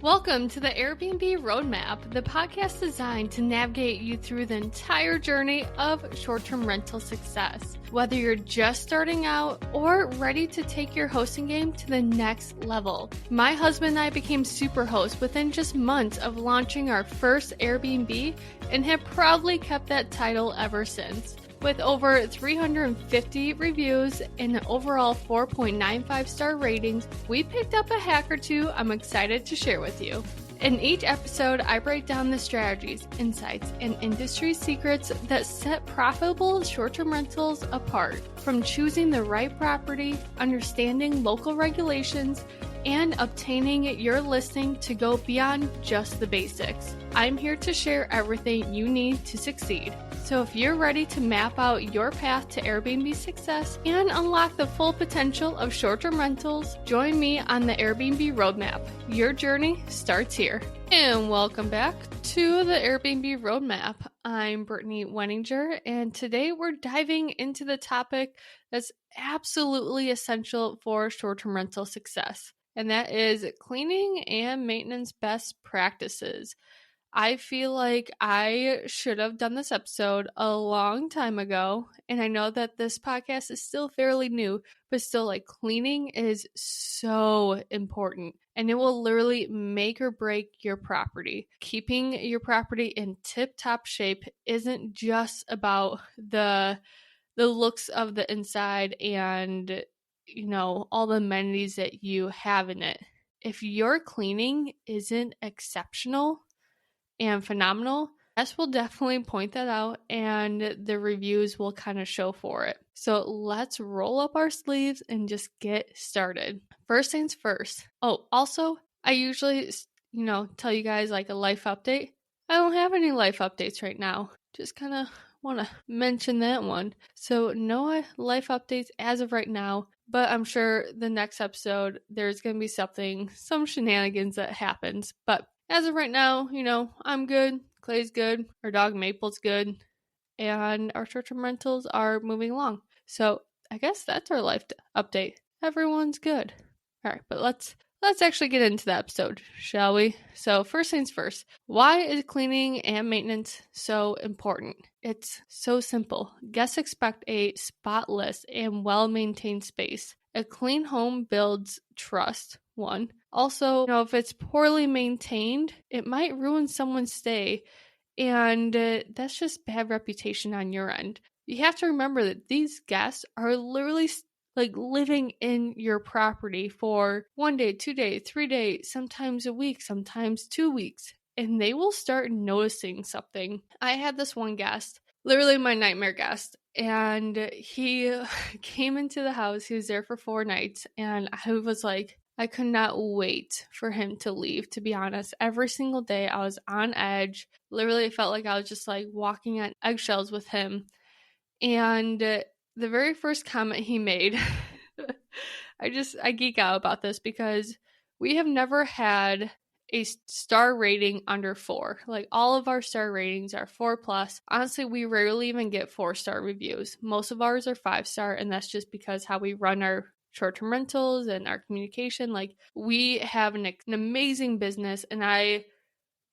Welcome to the Airbnb Roadmap, the podcast designed to navigate you through the entire journey of short-term rental success. Whether you're just starting out or ready to take your hosting game to the next level. My husband and I became super hosts within just months of launching our first Airbnb and have proudly kept that title ever since. With over 350 reviews and an overall 4.95 star ratings, we picked up a hack or two I'm excited to share with you. In each episode, I break down the strategies, insights, and industry secrets that set profitable short-term rentals apart. From choosing the right property, understanding local regulations, and obtaining your listing to go beyond just the basics. I'm here to share everything you need to succeed. So if you're ready to map out your path to Airbnb success and unlock the full potential of short-term rentals, join me on the Airbnb Roadmap. Your journey starts here. And welcome back to the Airbnb Roadmap. I'm Brittany Wenninger, and today we're diving into the topic that's absolutely essential for short-term rental success, and that is cleaning and maintenance best practices. I feel like I should have done this episode a long time ago, and I know that this podcast is still fairly new, but still, like, cleaning is so important, and it will literally make or break your property. Keeping your property in tip-top shape isn't just about the looks of the inside and, you know, all the amenities that you have in it. If your cleaning isn't exceptional and phenomenal, guests will definitely point that out, and the reviews will kind of show for it. So let's roll up our sleeves and just get started. First things first. Oh, also, I usually, tell you guys like a life update. I don't have any life updates right now. Just kind of want to mention that one. So no life updates as of right now, but I'm sure the next episode there's going to be some shenanigans that happens. But as of right now, I'm good. Clay's good. Our dog Maple's good. And our short-term rentals are moving along. So I guess that's our life update. Everyone's good. All right, but let's actually get into the episode, shall we? So first things first, why is cleaning and maintenance so important? It's so simple. Guests expect a spotless and well-maintained space. A clean home builds trust, one. Also, if it's poorly maintained, it might ruin someone's stay, and that's just bad reputation on your end. You have to remember that these guests are literally living in your property for 1 day, 2 days, 3 days, sometimes a week, sometimes 2 weeks, and they will start noticing something. I had this one guest, literally my nightmare guest, and he came into the house. He was there for 4 nights, and I was like, I could not wait for him to leave, to be honest. Every single day I was on edge. Literally, it felt like I was just like walking on eggshells with him. And the very first comment he made, I geek out about this because we have never had a star rating under 4. Like, all of our star ratings are 4+. Honestly, we rarely even get 4-star reviews. Most of ours are 5-star, and that's just because how we run our short-term rentals and our communication. Like, we have an amazing business, and I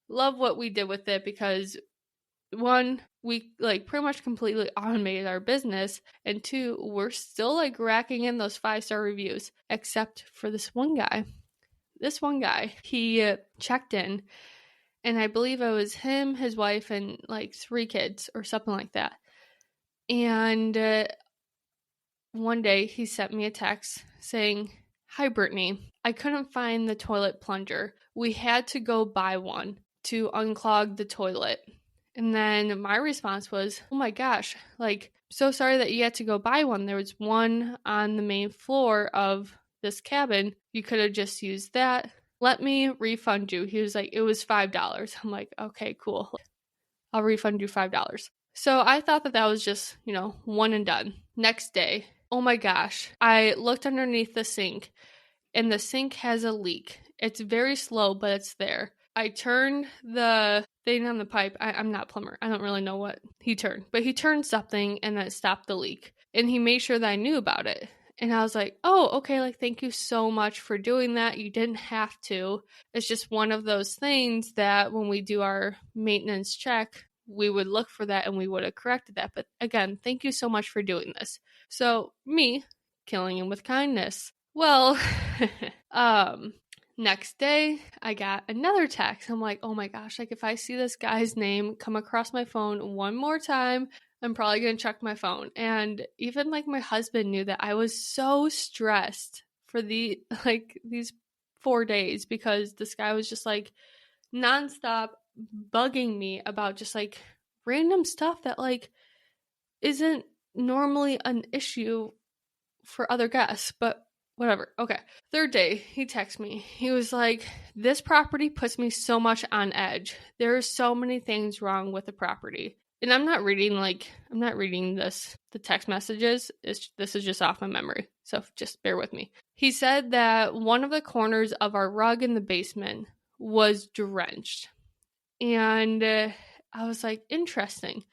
love what we did with it because, one, we pretty much completely automated our business, and 2, we're still racking in those 5-star reviews, except for this one guy. He checked in, and I believe it was him, his wife, and 3 kids or something like that. And one day he sent me a text saying, "Hi Brittany, I couldn't find the toilet plunger. We had to go buy one to unclog the toilet." And then my response was, "Oh my gosh, so sorry that you had to go buy one. There was one on the main floor of this cabin. You could have just used that. Let me refund you." He was like, "It was $5. I'm like, "Okay, cool. I'll refund you $5. So I thought that was just, one and done. Next day, oh my gosh, I looked underneath the sink, and the sink has a leak. It's very slow, but it's there. I turned the thing on the pipe. I'm not a plumber. I don't really know what he turned, but he turned something, and that stopped the leak. And he made sure that I knew about it. And I was like, oh, okay, like, thank you so much for doing that. You didn't have to. It's just one of those things that when we do our maintenance check, we would look for that and we would have corrected that. But again, thank you so much for doing this. So me killing him with kindness. Well, next day, I got another text. I'm like, oh my gosh, like if I see this guy's name come across my phone one more time, I'm probably going to check my phone. And even like my husband knew that I was so stressed for these 4 days because this guy was just like nonstop bugging me about just like random stuff that like isn't normally an issue for other guests, but whatever. Okay. Third day, he texts me. He was like, this property puts me so much on edge. There are so many things wrong with the property. And I'm not reading the text messages. This is just off my memory. So just bear with me. He said that one of the corners of our rug in the basement was drenched. And I was like, interesting.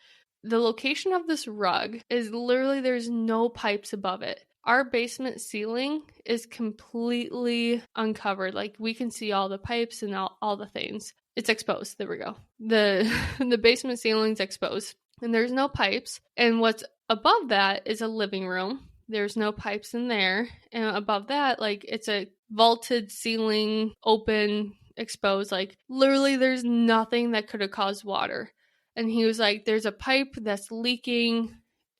The location of this rug is literally, there's no pipes above it. Our basement ceiling is completely uncovered. Like we can see all the pipes and all the things. It's exposed. There we go. The basement ceiling's exposed and there's no pipes. And what's above that is a living room. There's no pipes in there. And above that, like it's a vaulted ceiling, open, exposed. Like literally there's nothing that could have caused water. And he was like, there's a pipe that's leaking.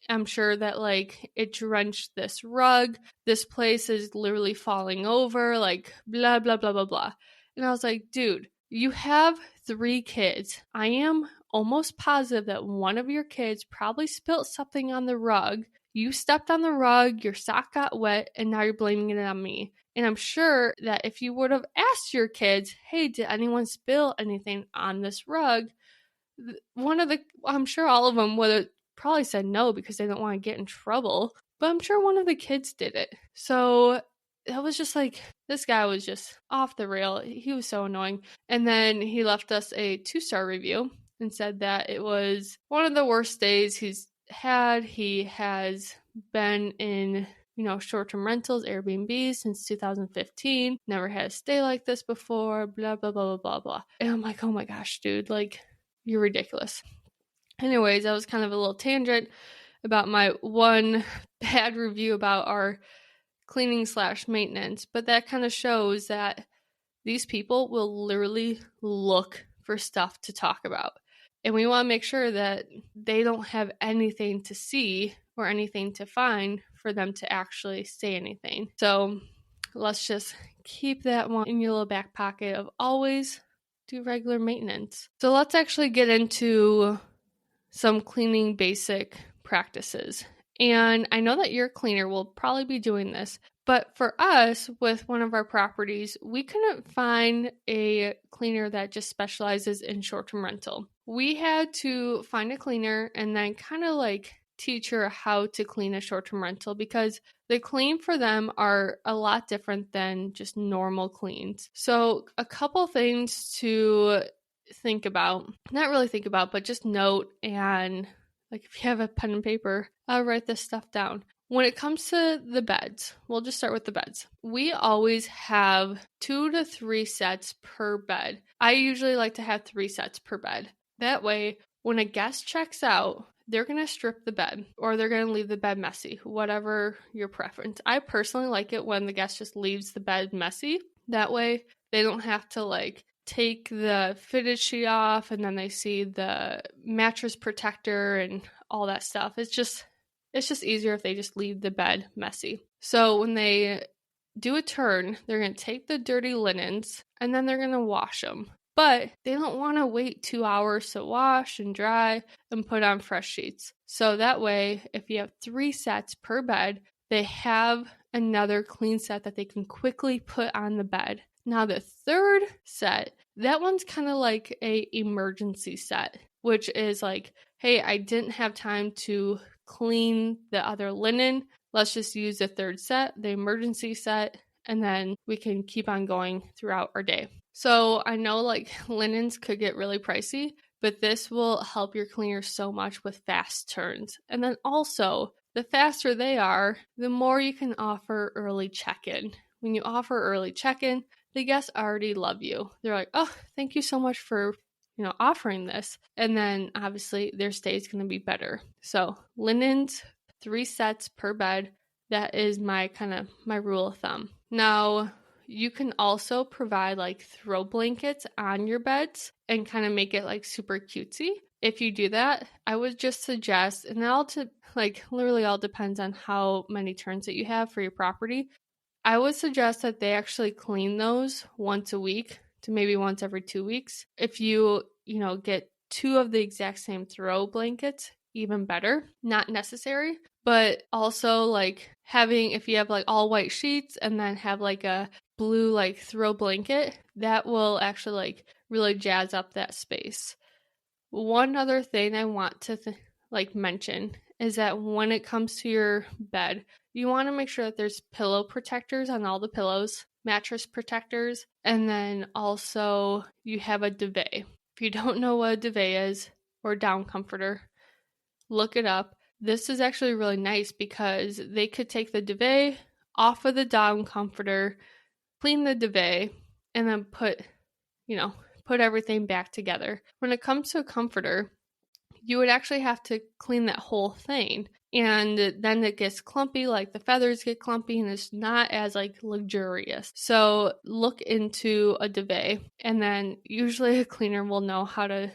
I'm sure that like it drenched this rug. This place is literally falling over, like blah, blah, blah, blah, blah. And I was like, dude, you have 3 kids. I am almost positive that one of your kids probably spilt something on the rug. You stepped on the rug, your sock got wet, and now you're blaming it on me. And I'm sure that if you would have asked your kids, hey, did anyone spill anything on this rug? I'm sure all of them would have probably said no because they don't want to get in trouble, but I'm sure one of the kids did it. So that was just like, this guy was just off the rail. He was so annoying. And then he left us a 2-star review and said that it was one of the worst days he's had. He has been in short-term rentals, Airbnbs since 2015. Never had a stay like this before, blah, blah, blah, blah, blah, blah. And I'm like, oh my gosh, dude, like, you're ridiculous. Anyways, that was kind of a little tangent about my one bad review about our cleaning/maintenance, but that kind of shows that these people will literally look for stuff to talk about. And we want to make sure that they don't have anything to see or anything to find for them to actually say anything. So let's just keep that one in your little back pocket of always do regular maintenance. So let's actually get into some cleaning basic practices. And I know that your cleaner will probably be doing this, but for us, with one of our properties, we couldn't find a cleaner that just specializes in short-term rental. We had to find a cleaner and then kind of like teach her how to clean a short-term rental because the clean for them are a lot different than just normal cleans. So a couple things to think about, not really think about, but just note, and like if you have a pen and paper, I'll write this stuff down. When it comes to the beds, we'll just start with the beds. We always have 2 to 3 sets per bed. I usually like to have 3 sets per bed. That way, when a guest checks out, they're going to strip the bed or they're going to leave the bed messy, whatever your preference. I personally like it when the guest just leaves the bed messy. That way, they don't have to like take the fitted sheet off and then they see the mattress protector and all that stuff. It's just easier if they just leave the bed messy. So when they do a turn, they're going to take the dirty linens and then they're going to wash them. But they don't want to wait 2 hours to wash and dry and put on fresh sheets. So that way, if you have 3 sets per bed, they have another clean set that they can quickly put on the bed. Now the 3rd set, that one's kind of like a emergency set, which is like, hey, I didn't have time to clean the other linen. Let's just use the 3rd set, the emergency set, and then we can keep on going throughout our day. So I know like linens could get really pricey, but this will help your cleaner so much with fast turns. And then also the faster they are, the more you can offer early check-in. When you offer early check-in, the guests already love you. They're like, oh, thank you so much for, offering this. And then obviously their stay is going to be better. So linens, 3 sets per bed. That is my rule of thumb. Now, you can also provide like throw blankets on your beds and kind of make it like super cutesy. If you do that, I would just suggest, and literally all depends on how many turns that you have for your property. I would suggest that they actually clean those once a week to maybe once every 2 weeks. If you, get 2 of the exact same throw blankets, even better. Not necessary, but also like if you have like all white sheets and then have like a blue like throw blanket, that will actually like really jazz up that space. One other thing I want to mention is that when it comes to your bed, you want to make sure that there's pillow protectors on all the pillows, mattress protectors, and then also you have a duvet. If you don't know what a duvet is, or down comforter, look it up. This is actually really nice because they could take the duvet off of the down comforter, clean the duvet, and then put everything back together. When it comes to a comforter, you would actually have to clean that whole thing. And then it gets clumpy, like the feathers get clumpy, and it's not as like luxurious. So look into a duvet, and then usually a cleaner will know how to,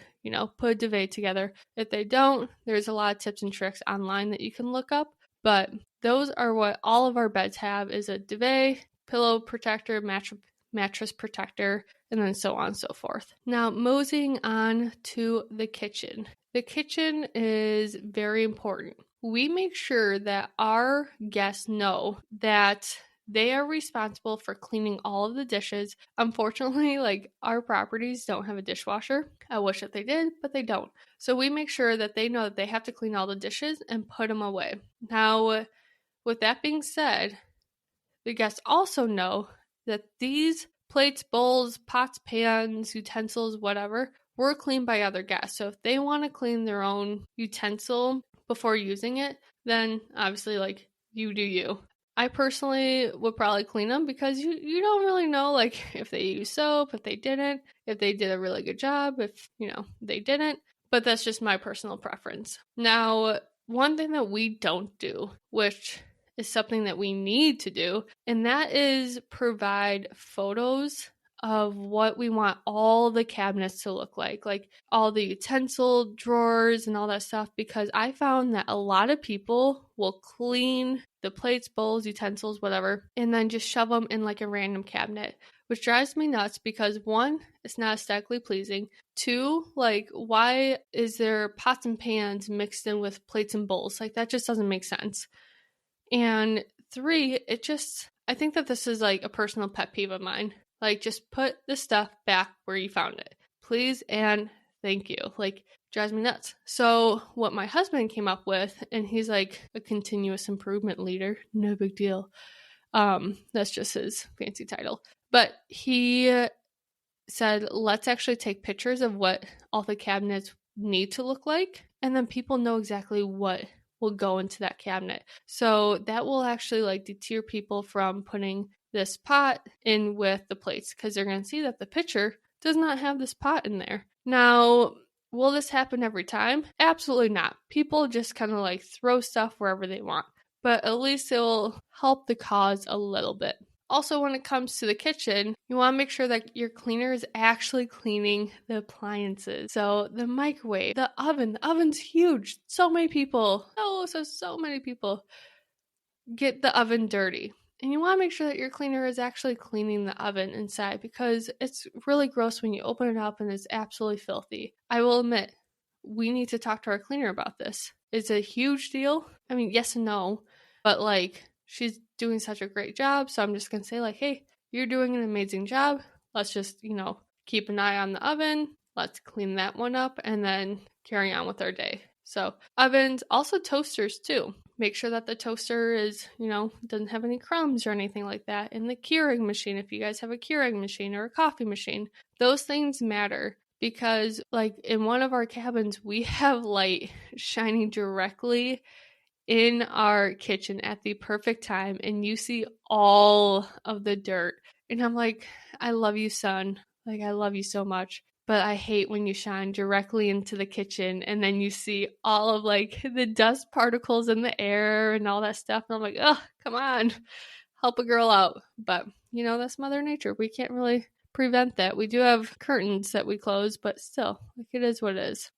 put a duvet together. If they don't, there's a lot of tips and tricks online that you can look up. But those are what all of our beds have, is a duvet, pillow protector, mattress protector, and then so on and so forth. Now, moseying on to the kitchen. The kitchen is very important. We make sure that our guests know that they are responsible for cleaning all of the dishes. Unfortunately, like our properties don't have a dishwasher. I wish that they did, but they don't. So we make sure that they know that they have to clean all the dishes and put them away. Now, with that being said, the guests also know that these plates, bowls, pots, pans, utensils, whatever, were cleaned by other guests. So if they want to clean their own utensil before using it, then obviously like you do you. I personally would probably clean them because you don't really know like if they use soap, if they didn't, if they did a really good job, if they didn't. But that's just my personal preference. Now, one thing that we don't do, which is something that we need to do, and that is provide photos of what we want all the cabinets to look like all the utensil drawers and all that stuff, because I found that a lot of people will clean the plates, bowls, utensils, whatever, and then just shove them in like a random cabinet, which drives me nuts because 1, it's not aesthetically pleasing. 2, like why is there pots and pans mixed in with plates and bowls? Like that just doesn't make sense. And 3, I think that this is like a personal pet peeve of mine. Like, just put the stuff back where you found it, please and thank you. Like, drives me nuts. So what my husband came up with, and he's like a continuous improvement leader, no big deal. That's just his fancy title. But he said, let's actually take pictures of what all the cabinets need to look like, and then people know exactly what will go into that cabinet. So that will actually like deter people from putting this pot in with the plates, because they're going to see that the picture does not have this pot in there. Now, will this happen every time? Absolutely not. People just kind of like throw stuff wherever they want, but at least it will help the cause a little bit. Also, when it comes to the kitchen, you want to make sure that your cleaner is actually cleaning the appliances. So the microwave, the oven's huge. So many people get the oven dirty. And you want to make sure that your cleaner is actually cleaning the oven inside, because it's really gross when you open it up and it's absolutely filthy. I will admit, we need to talk to our cleaner about this. It's a huge deal. I mean, yes and no, but like she's doing such a great job. So I'm just going to say like, hey, you're doing an amazing job. Let's just, keep an eye on the oven. Let's clean that one up and then carry on with our day. So ovens, also toasters too. Make sure that the toaster is, doesn't have any crumbs or anything like that. And the Keurig machine, if you guys have a Keurig machine or a coffee machine, those things matter, because like in one of our cabins, we have light shining directly in our kitchen at the perfect time and you see all of the dirt. And I'm like, I love you, son. Like, I love you so much. But I hate when you shine directly into the kitchen and then you see all of like the dust particles in the air and all that stuff. And I'm like, oh, come on, help a girl out. But, that's Mother Nature. We can't really prevent that. We do have curtains that we close, but still, like, it is what it is.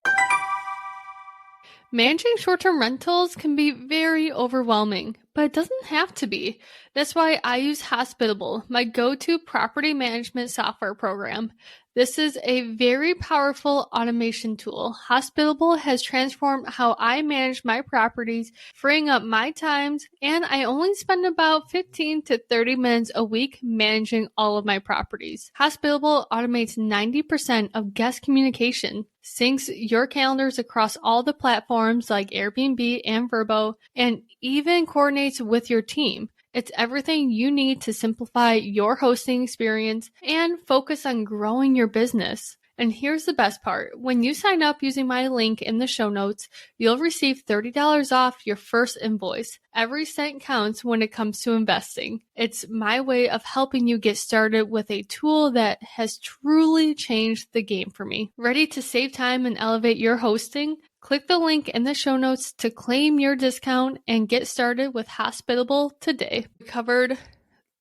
Managing short-term rentals can be very overwhelming, but it doesn't have to be. That's why I use Hospitable, my go-to property management software program. This is a very powerful automation tool. Hospitable has transformed how I manage my properties, freeing up my times, and I only spend about 15 to 30 minutes a week managing all of my properties. Hospitable automates 90% of guest communication, syncs your calendars across all the platforms like Airbnb and Vrbo, and even coordinates with your team. It's everything you need to simplify your hosting experience and focus on growing your business. And here's the best part. When you sign up using my link in the show notes, you'll receive $30 off your first invoice. Every cent counts when it comes to investing. It's my way of helping you get started with a tool that has truly changed the game for me. Ready to save time and elevate your hosting? Click the link in the show notes to claim your discount and get started with Hospitable today. We covered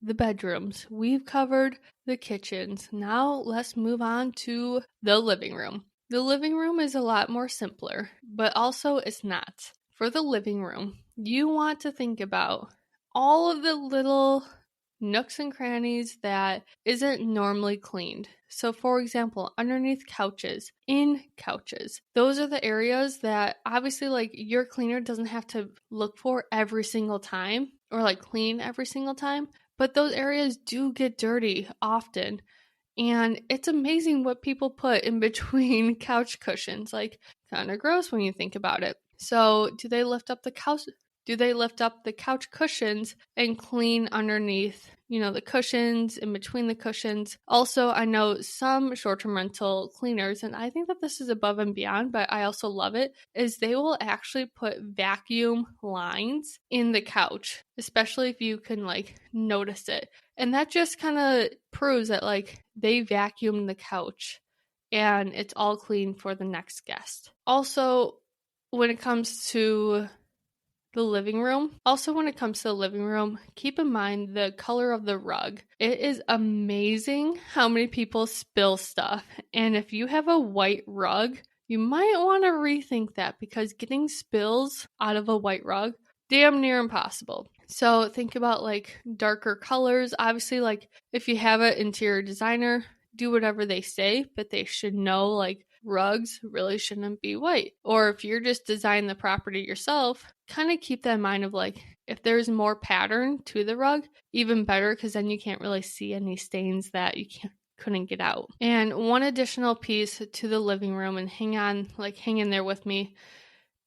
the bedrooms. We've covered the kitchens. Now let's move on to the living room. The living room is a lot more simpler, but also it's not. For the living room, you want to think about all of the little nooks and crannies that isn't normally cleaned. So for example, underneath couches, in couches, those are the areas that obviously like your cleaner doesn't have to look for every single time or like clean every single time, but those areas do get dirty often. And it's amazing what people put in between couch cushions, like kind of gross when you think about it. So do they lift up the couch? Do they lift up the couch cushions and clean underneath, the cushions, in between the cushions? Also, I know some short-term rental cleaners, and I think that this is above and beyond, but I also love it, is they will actually put vacuum lines in the couch, especially if you can like notice it. And that just kind of proves that like they vacuumed the couch and it's all clean for the next guest. Also, when it comes to the living room, keep in mind the color of the rug. It is amazing how many people spill stuff. And if you have a white rug, you might want to rethink that because getting spills out of a white rug, damn near impossible. So think about like darker colors. Obviously, like if you have an interior designer, do whatever they say, but they should know like rugs really shouldn't be white. Or if you're just designing the property yourself, kind of keep that in mind of like, if there's more pattern to the rug, even better, because then you can't really see any stains that you couldn't get out. And one additional piece to the living room, and hang in there with me,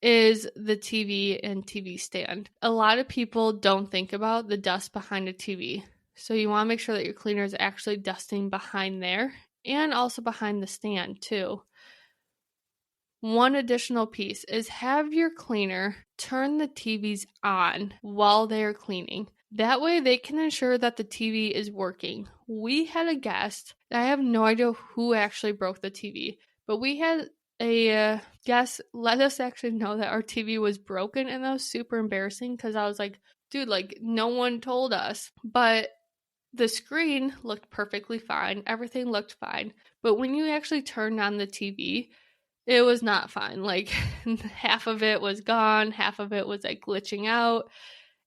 is the TV and TV stand. A lot of people don't think about the dust behind a TV. So you want to make sure that your cleaner is actually dusting behind there and also behind the stand too. One additional piece is have your cleaner turn the TVs on while they're cleaning. That way they can ensure that the TV is working. We had a guest, I have no idea who actually broke the TV, but we had a guest let us actually know that our TV was broken, and that was super embarrassing because I was like, dude, like no one told us. But the screen looked perfectly fine. Everything looked fine. But when you actually turned on the TV, it was not fine. Like half of it was gone, half of it was like glitching out.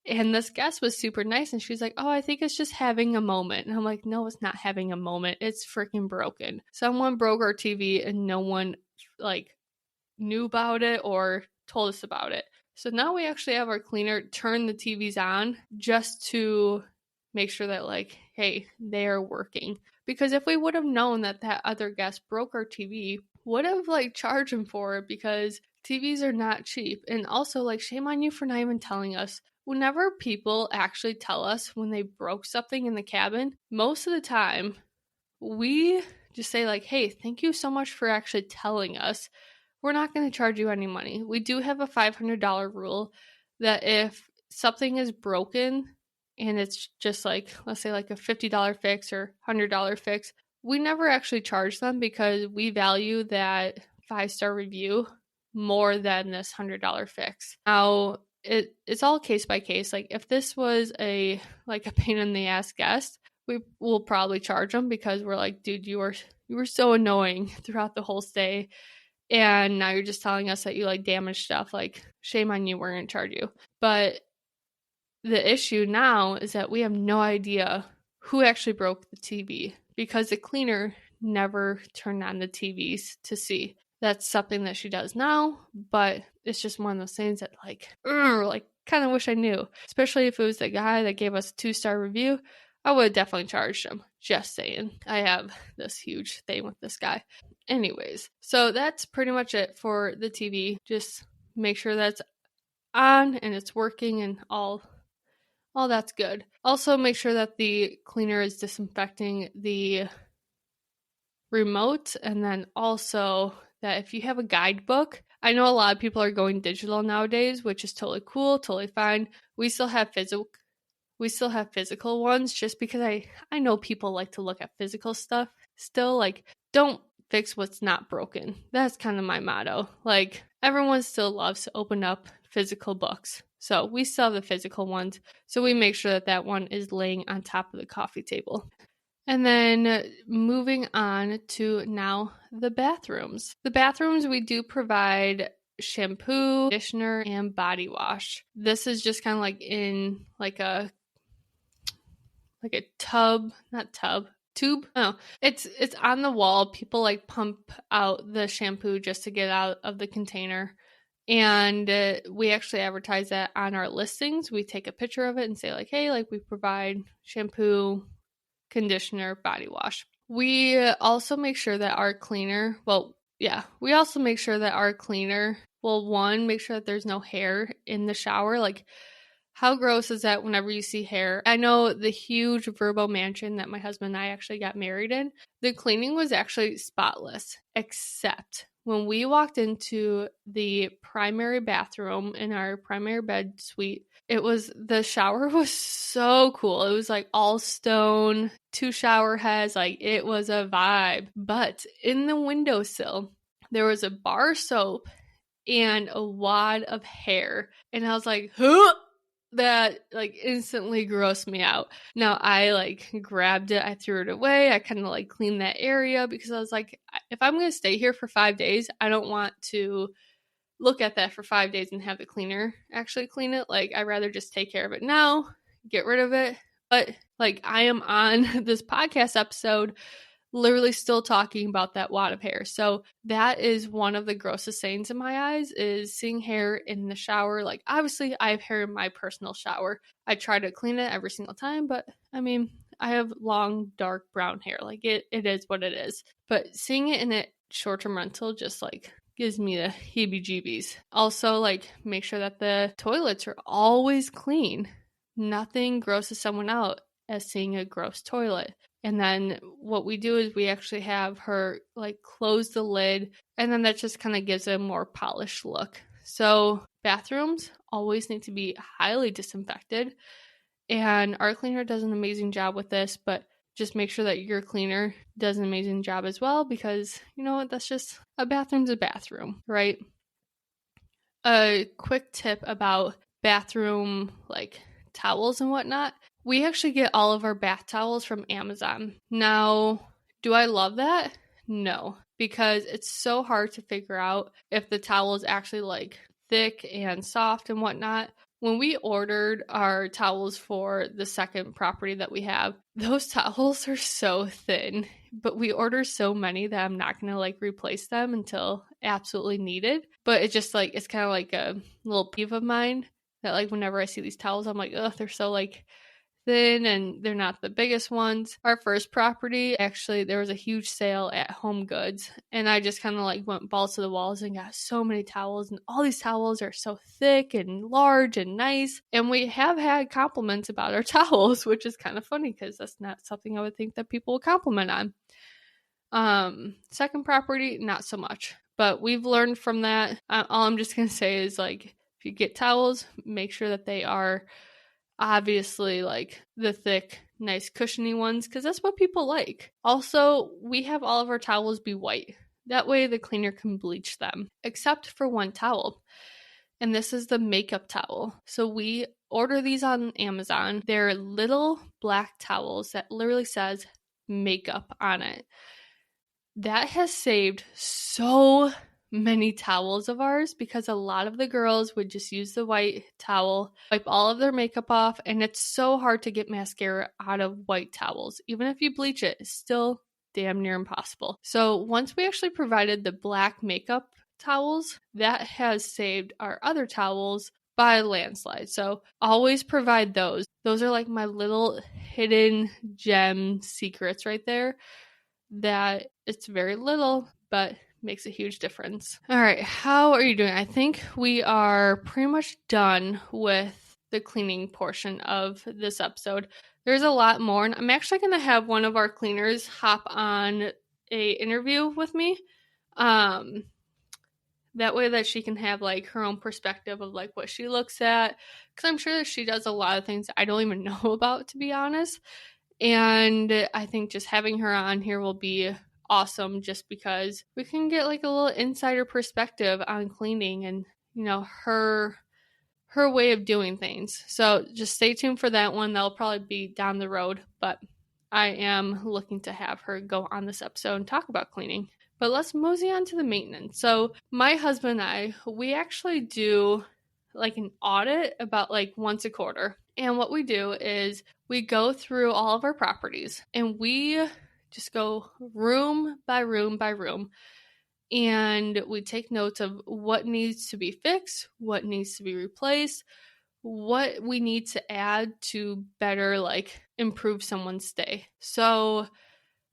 And this guest was super nice, and she's like, oh, I think it's just having a moment. And I'm like, no, it's not having a moment. It's freaking broken. Someone broke our TV and no one like knew about it or told us about it. So now we actually have our cleaner turn the TVs on just to make sure that like, hey, they are working. Because if we would have known that that other guest broke our TV, would have like charged him for it, because TVs are not cheap. And also like, shame on you for not even telling us. Whenever people actually tell us when they broke something in the cabin, most of the time we just say like, hey, thank you so much for actually telling us. We're not going to charge you any money. We do have a $500 rule that if something is broken and it's just like, let's say like a $50 fix or $100 fix, we never actually charge them because we value that 5-star review more than this $100 fix. Now, it's all case by case. Like if this was a pain in the ass guest, we will probably charge them because we're like, dude, you were so annoying throughout the whole stay, and now you're just telling us that you like damaged stuff. Like, shame on you, we're gonna charge you. But the issue now is that we have no idea who actually broke the TV because the cleaner never turned on the TVs to see. That's something that she does now, but it's just one of those things that like kind of wish I knew. Especially if it was the guy that gave us a 2-star review, I would have definitely charged him. Just saying. I have this huge thing with this guy. Anyways, so that's pretty much it for the TV. Just make sure that's on and it's working and all that's good. Also, make sure that the cleaner is disinfecting the remote, and then also that if you have a guidebook, I know a lot of people are going digital nowadays, which is totally cool, totally fine. We still have physical ones just because I know people like to look at physical stuff still. Like, don't fix what's not broken. That's kind of my motto. Like, everyone still loves to open up physical books. So we still have the physical ones. So we make sure that one is laying on top of the coffee table. And then moving on to now the bathrooms. The bathrooms, we do provide shampoo, conditioner, and body wash. This is just kind of like in like a tube. No, it's on the wall. People like pump out the shampoo just to get out of the container. And we actually advertise that on our listings. We take a picture of it and say like, hey, like we provide shampoo, conditioner, body wash. We also make sure that our cleaner, one, make sure that there's no hair in the shower. Like, how gross is that whenever you see hair? I know the huge Verbo mansion that my husband and I actually got married in, the cleaning was actually spotless, except when we walked into the primary bathroom in our primary bed suite, the shower was so cool. It was like all stone, 2 shower heads, like it was a vibe. But in the windowsill, there was a bar of soap and a wad of hair. And I was like, huh? That like instantly grossed me out. Now I like grabbed it, I threw it away, I kind of like cleaned that area because I was like, if I'm going to stay here for 5 days, I don't want to look at that for 5 days and have the cleaner actually clean it. Like, I'd rather just take care of it now, get rid of it. But like, I am on this podcast episode literally still talking about that wad of hair. So that is one of the grossest things in my eyes, is seeing hair in the shower. Like, obviously I have hair in my personal shower. I try to clean it every single time, but I mean, I have long, dark brown hair. Like, it is what it is. But seeing it in a short-term rental just like gives me the heebie-jeebies. Also, like, make sure that the toilets are always clean. Nothing grosses someone out as seeing a gross toilet. And then what we do is we actually have her like close the lid, and then that just kind of gives it a more polished look. So bathrooms always need to be highly disinfected, and our cleaner does an amazing job with this, but just make sure that your cleaner does an amazing job as well, because you know what, that's just, a bathroom's a bathroom, right? A quick tip about bathroom like towels and whatnot. We actually get all of our bath towels from Amazon. Now, do I love that? No, because it's so hard to figure out if the towel is actually like thick and soft and whatnot. When we ordered our towels for the second property that we have, those towels are so thin, but we order so many that I'm not going to like replace them until absolutely needed. But it's just like, it's kind of like a little peeve of mine that like whenever I see these towels, I'm like, ugh, they're so like thin and they're not the biggest ones. Our first property, actually, there was a huge sale at Home Goods, and I just kind of like went balls to the walls and got so many towels, and all these towels are so thick and large and nice, and we have had compliments about our towels, which is kind of funny because that's not something I would think that people would compliment on. Second property, not so much, but we've learned from that. All I'm just gonna say is like, If you get towels, make sure that they are obviously like the thick, nice cushiony ones, because that's what people like. Also, we have all of our towels be white. That way the cleaner can bleach them, except for one towel. And this is the makeup towel. So we order these on Amazon. They're little black towels that literally says makeup on it. That has saved so many towels of ours because a lot of the girls would just use the white towel, wipe all of their makeup off, and it's so hard to get mascara out of white towels. Even if you bleach it, it's still damn near impossible. So once we actually provided the black makeup towels, that has saved our other towels by a landslide. So always provide those. Those are like my little hidden gem secrets right there, that it's very little, but makes a huge difference. All right, how are you doing? I think we are pretty much done with the cleaning portion of this episode. There's a lot more, and I'm actually going to have one of our cleaners hop on a interview with me. That way that she can have like her own perspective of like what she looks at, because I'm sure that she does a lot of things I don't even know about, to be honest. And I think just having her on here will be awesome, just because we can get like a little insider perspective on cleaning and, you know, her way of doing things. So just stay tuned for that one. That'll probably be down the road, but I am looking to have her go on this episode and talk about cleaning. But let's mosey on to the maintenance. So my husband and I, we actually do like an audit about like once a quarter. And what we do is we go through all of our properties and we just go room by room by room. And we take notes of what needs to be fixed, what needs to be replaced, what we need to add to better like improve someone's stay. So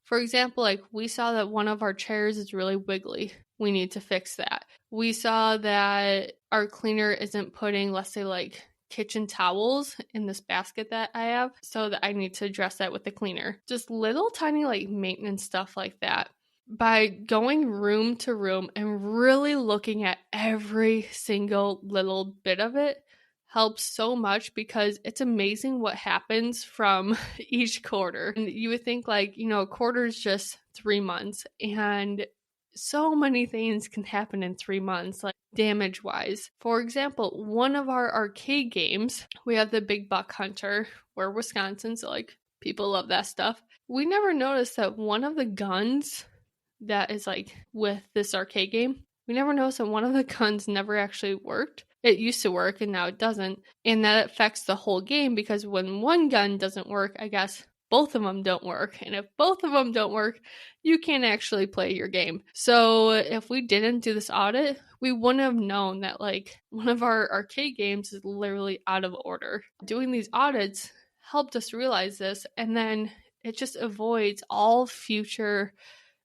for example, like we saw that one of our chairs is really wiggly. We need to fix that. We saw that our cleaner isn't putting, let's say, like kitchen towels in this basket that I have, so that I need to address that with the cleaner. Just little tiny like maintenance stuff like that. By going room to room and really looking at every single little bit of it helps so much, because it's amazing what happens from each quarter. And you would think like, you know, a quarter is just 3 months, and so many things can happen in 3 months, like damage wise. For example, one of our arcade games, we have the Big Buck Hunter. We're Wisconsin, so like people love that stuff. We never noticed that one of the guns that is like with this arcade game, we never noticed that one of the guns never actually worked. It used to work and now it doesn't. And that affects the whole game, because when one gun doesn't work, I guess both of them don't work. And if both of them don't work, you can't actually play your game. So if we didn't do this audit, we wouldn't have known that like one of our arcade games is literally out of order. Doing these audits helped us realize this, and then it just avoids all future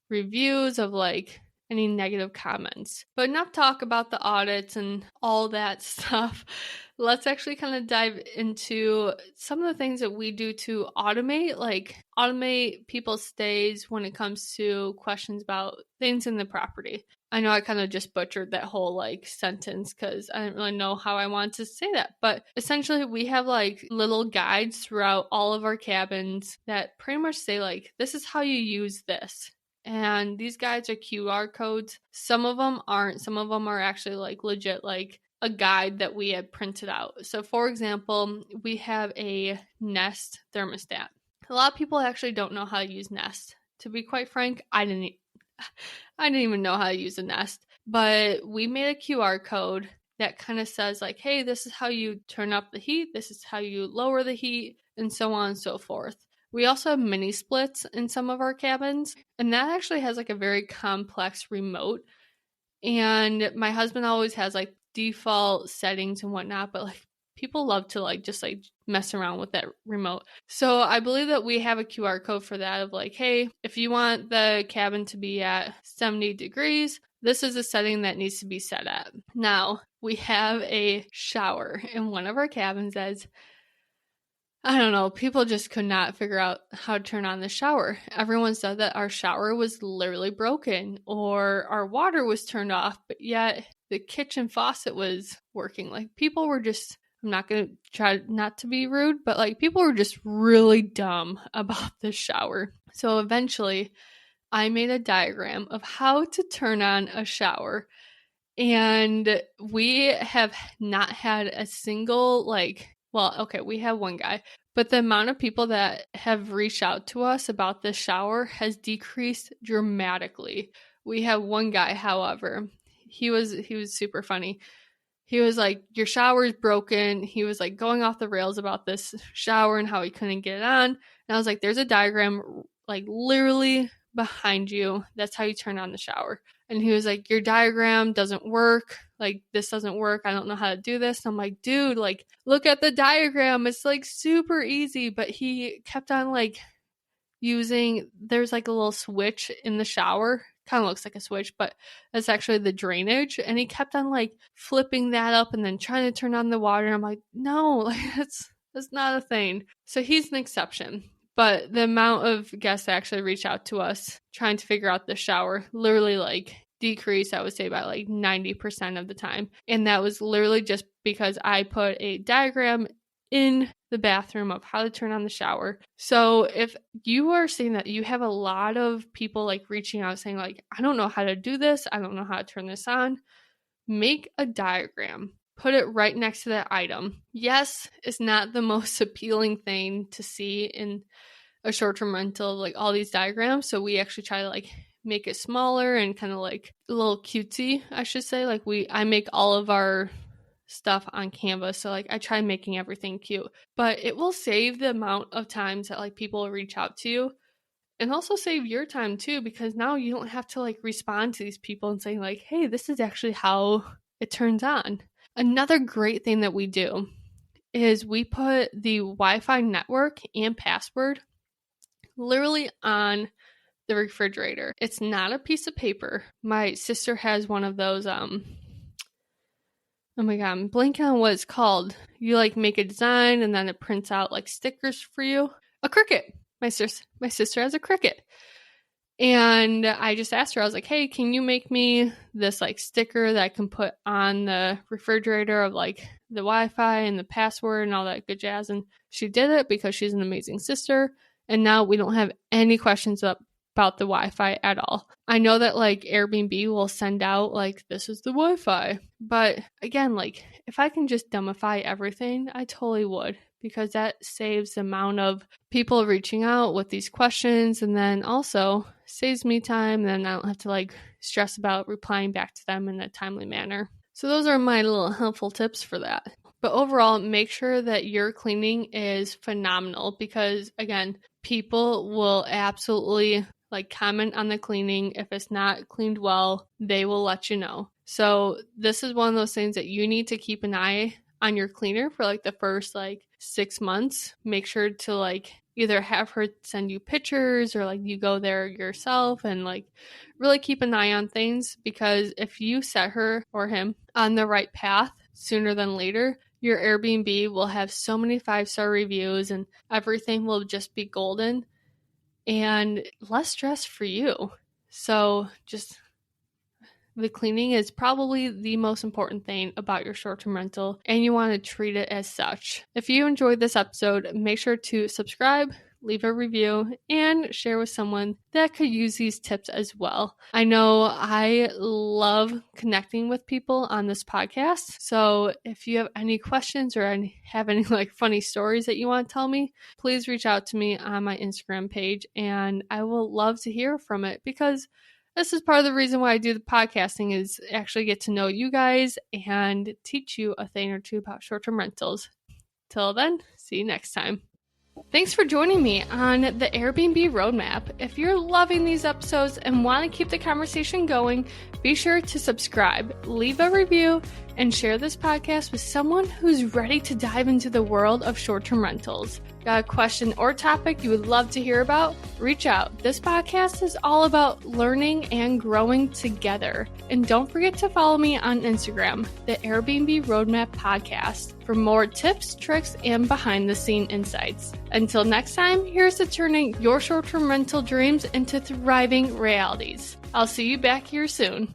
reviews of like any negative comments. But enough talk about the audits and all that stuff. Let's actually kind of dive into some of the things that we do to automate people's stays when it comes to questions about things in the property. I know I kind of just butchered that whole like sentence because I didn't really know how I wanted to say that. But essentially we have like little guides throughout all of our cabins that pretty much say like, this is how you use this. And these guides are QR codes. Some of them aren't. Some of them are actually like legit, like a guide that we had printed out. So for example, we have a Nest thermostat. A lot of people actually don't know how to use Nest. To be quite frank, I didn't even know how to use a Nest. But we made a QR code that kind of says like, hey, this is how you turn up the heat. This is how you lower the heat, and so on and so forth. We also have mini splits in some of our cabins, and that actually has like a very complex remote. And my husband always has like default settings and whatnot, but like people love to like just like mess around with that remote. So I believe that we have a QR code for that of like, hey, if you want the cabin to be at 70 degrees, this is a setting that needs to be set at. Now, we have a shower in one of our cabins that's, I don't know, people just could not figure out how to turn on the shower. Everyone said that our shower was literally broken or our water was turned off, but yet the kitchen faucet was working. Like people were just, I'm not going to try not to be rude, but like people were just really dumb about the shower. So eventually I made a diagram of how to turn on a shower. And we have not had a single we have one guy, but the amount of people that have reached out to us about this shower has decreased dramatically. We have one guy, however, he was super funny. He was like, your shower is broken. He was like going off the rails about this shower and how he couldn't get it on. And I was like, there's a diagram like literally behind you. That's how you turn on the shower. And he was like, your diagram doesn't work. Like, this doesn't work. I don't know how to do this. And I'm like, dude, like, look at the diagram. It's like super easy. But he kept on like there's like a little switch in the shower. Kind of looks like a switch, but that's actually the drainage. And he kept on like flipping that up and then trying to turn on the water. I'm like, no, like that's not a thing. So he's an exception. But the amount of guests that actually reached out to us trying to figure out the shower literally like decreased, I would say, by like 90% of the time. And that was literally just because I put a diagram in the bathroom of how to turn on the shower. So if you are seeing that you have a lot of people like reaching out saying like, I don't know how to do this, I don't know how to turn this on, make a diagram. Put it right next to that item. Yes, it's not the most appealing thing to see in a short-term rental, like all these diagrams. So we actually try to like make it smaller and kind of like a little cutesy, I should say. Like I make all of our stuff on Canva. So like I try making everything cute, but it will save the amount of times that like people will reach out to you, and also save your time too, because now you don't have to like respond to these people and say like, hey, this is actually how it turns on. Another great thing that we do is we put the Wi-Fi network and password literally on the refrigerator. It's not a piece of paper. My sister has one of those, oh my God, I'm blanking on what it's called. You like make a design and then it prints out like stickers for you. A Cricut. My sister has a Cricut. And I just asked her, I was like, hey, can you make me this like sticker that I can put on the refrigerator of like the Wi-Fi and the password and all that good jazz? And she did it because she's an amazing sister. And now we don't have any questions about the Wi-Fi at all. I know that like Airbnb will send out like, this is the Wi-Fi. But again, like if I can just dumbify everything, I totally would, because that saves the amount of people reaching out with these questions, and then also saves me time. And then I don't have to like stress about replying back to them in a timely manner. So those are my little helpful tips for that. But overall, make sure that your cleaning is phenomenal, because again, people will absolutely like comment on the cleaning. If it's not cleaned well, they will let you know. So this is one of those things that you need to keep an eye on your cleaner for like the first like 6 months. Make sure to like either have her send you pictures or like you go there yourself and like really keep an eye on things, because if you set her or him on the right path sooner than later, your Airbnb will have so many 5-star reviews and everything will just be golden and less stress for you. So just the cleaning is probably the most important thing about your short-term rental, and you want to treat it as such. If you enjoyed this episode, make sure to subscribe, leave a review, and share with someone that could use these tips as well. I know I love connecting with people on this podcast, so if you have any questions or have any like funny stories that you want to tell me, please reach out to me on my Instagram page, and I will love to hear from it, because this is part of the reason why I do the podcasting, is actually get to know you guys and teach you a thing or two about short-term rentals. Till then, see you next time. Thanks for joining me on the Airbnb Roadmap. If you're loving these episodes and want to keep the conversation going, be sure to subscribe, leave a review, and share this podcast with someone who's ready to dive into the world of short-term rentals. Got a question or topic you would love to hear about? Reach out. This podcast is all about learning and growing together. And don't forget to follow me on Instagram, the Airbnb Roadmap Podcast, for more tips, tricks, and behind-the-scene insights. Until next time, here's to turning your short-term rental dreams into thriving realities. I'll see you back here soon.